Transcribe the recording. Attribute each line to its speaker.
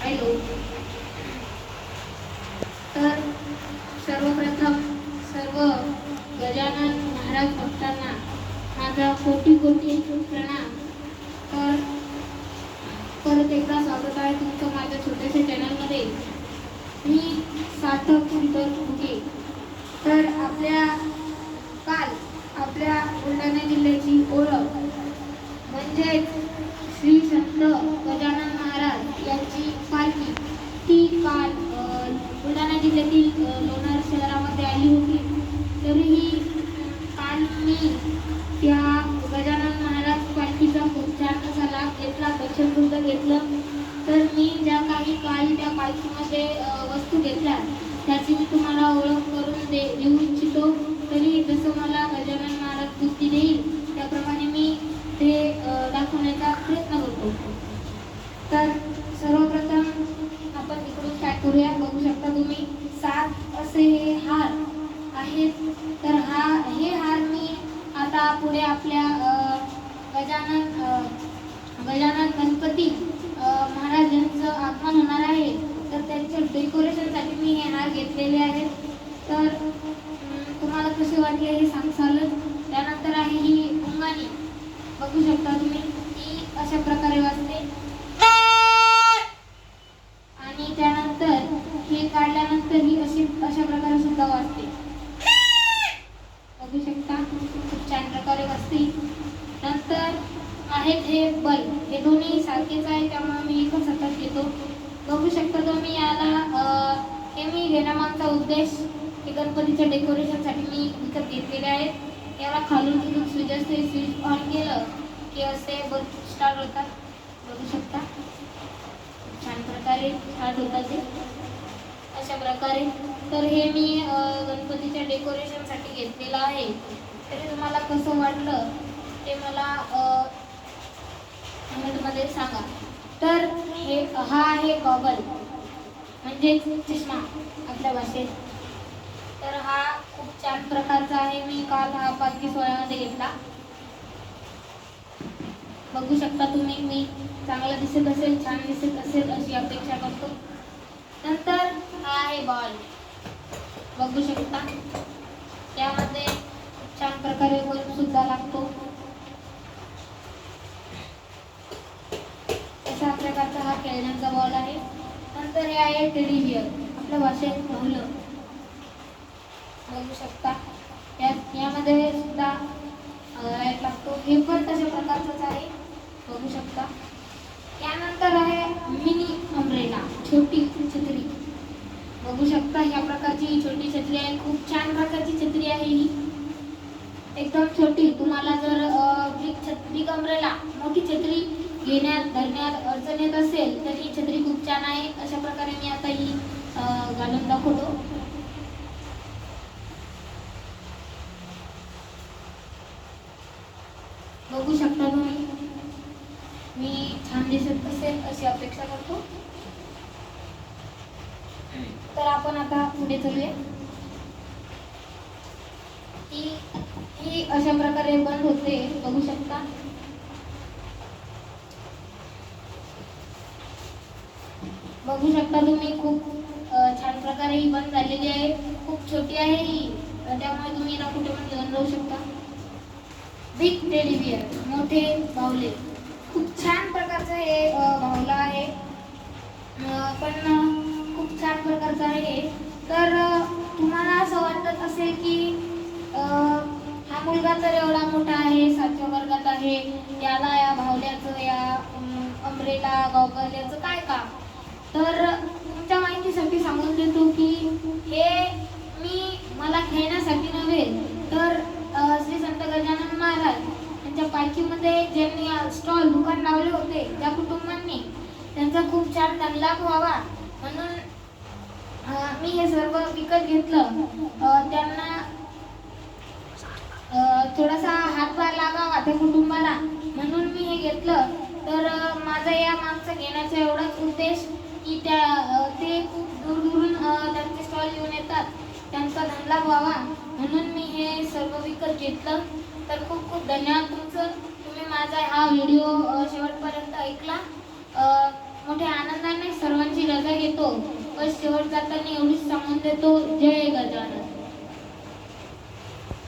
Speaker 1: Hello. तर सर्वप्रथम सर्व गजानन महाराज भक्तांना माझा कोटी कोटी प्रणाम. तर परत एकदा स्वागत आहे तुमचं माझ्या छोट्याशा चॅनलमध्ये. मी सार्थक घुगे. तर काल आपल्या बुलढाणा जिल्ह्याची ओळख म्हणजे श्री संत गजानन महाराज यांची पालखी ती काल बुलढाणा जिल्ह्यातील लोणार शहरामध्ये आली होती. तरीही काल मी त्या गजानन महाराज पालखीचा खूप छान असा लाभ घेतला, दर्शन सुद्धा घेतलं. तर मी ज्या काही काल त्या पालखीमध्ये वस्तू घेतल्या त्याची मी तुम्हाला ओळख करून देऊ इच्छितो. तरी जसं मला गजानन महाराज बुद्धी देईल त्याप्रमाणे मी ते दाखवण्याचा प्रयत्न करतो. तर सर्वप्रथम आपण इकडून स्टार्ट करूया. बघू शकता तुम्ही 7 असे हे हार आहेत. तर हे हार मी आता पुढे आपल्या गजानन गणपती महाराजांचं आगमन होणार आहे. तर त्यांच्या डेकोरेशनसाठी मी हे हार घेतलेले आहेत. तर तुम्हाला कसे वाटले हे सांगसालच. त्यानंतर आहे ही पुंगाणी. बघू शकता तुम्ही ती अशा प्रकारे वाजते. आणि त्यानंतर हे काढल्यानंतर ही अशा प्रकारे सुद्धा वाजते. बघू शकता खूप छान प्रकारे वाजते. नंतर आहेत हे बल. हे दोन्ही सारखेच आहे त्यामुळे मी एकच हातात घेतो. बघू शकता तुम्ही याला हे मी घेण्यामागचा उद्देश हे गणपतीच्या डेकोरेशनसाठी मी विकत घेतलेले आहेत. याला खालून तिथून स्विच असते, स्विच ऑन केलं की असे बल्ब स्टार्ट होतात. बघू शकता छान प्रकारे स्टार्ट होतात ते अशा प्रकारे. तर हे मी गणपतीच्या डेकोरेशनसाठी घेतलेलं आहे. तरी तुम्हाला कसं वाटलं ते मला कमेंटमध्ये सांगा. तर हा आहे गॉगल म्हणजे चष्मा आपल्या भाषेत. तर हा खूप छान प्रकारचा आहे. मी काल हा पालखी सोहळ्यामध्ये घेतला. बघू शकता तुम्ही मी चांगला दिसत असेल, छान दिसत असेल अशी अपेक्षा करतो. नंतर हा आहे बॉल. बघू शकता त्यामध्ये छान प्रकारे बल्ब सुद्धा लागतो. अशा प्रकारचा हा खेळण्याचा बॉल आहे. नंतर हे आहे टेडी बियर आपल्या भाषेत मुलं. बघू शकता यामध्ये सुद्धा लाईट लागतो. हे पण तशा प्रकारचंच आहे. बघू शकता. त्यानंतर आहे मिनी अम्ब्रेला छोटी छत्री. बघू शकता ह्या प्रकारची ही छोटी छत्री आहे. खूप छान प्रकारची छत्री आहे ही, एकदम छोटी. तुम्हाला जर बिग अम्ब्रेला मोठी छत्री धरण्यात अडचण येत असेल तर ही छत्री खूप छान आहे. अशा प्रकारे मी आता ही घालून दाखवतो. बघू शकता तुम्ही मी छान दिसत असेल अशी अपेक्षा करतो. तर आपण आता पुढे चलूया. ही अशा प्रकारे बंद होते. बघू शकता. बघू शकता तुम्ही खूप छान प्रकारे ही बंद झालेली आहे. खूप छोटी आहे ही त्यामुळे तुम्ही ना कुठे पण घेऊन जाऊ शकता. बिग टेडी बियर मोठे बाहुले. खूप छान प्रकारचं हे बाहुला आहे. पण खूप छान प्रकारचं आहे. तर तुम्हाला असं वाटत असेल की हा मुलगा तर एवढा मोठा आहे, 7व्या वर्गात आहे, याला या बाहुल्याचं या अम्ब्रेला गॉगल याचं काय काम. तर तुमच्या माहितीसाठी सांगून देतो की हे मला खेळण्यासाठी नव्हे तर श्री संत गजानन महाराज यांच्या पालखीमध्ये ज्यांनी स्टॉल दुकान लावले होते ज्या कुटुंबांनी त्यांचा खूप छान धनलाभ व्हावा म्हणून मी हे सर्व विकत घेतलं. त्यांना थोडासा हातभार लागावा त्या कुटुंबाला म्हणून मी हे घेतलं. तर माझा या मागचा घेण्याचा एवढाच उद्देश की ते खूप दूरदूरून त्यांचे स्टॉल घेऊन येतात, त्यांचा धंदा व्हावा म्हणून मी हे सर्व विकत घेतलं. तर खूप खूप धन्यवाद तुमचं. तुम्ही माझा हा व्हिडिओ शेवटपर्यंत ऐकला. मोठ्या आनंदाने सर्वांची बस शेवट जाताना एवढीच सांगून देतो, जय गजानन.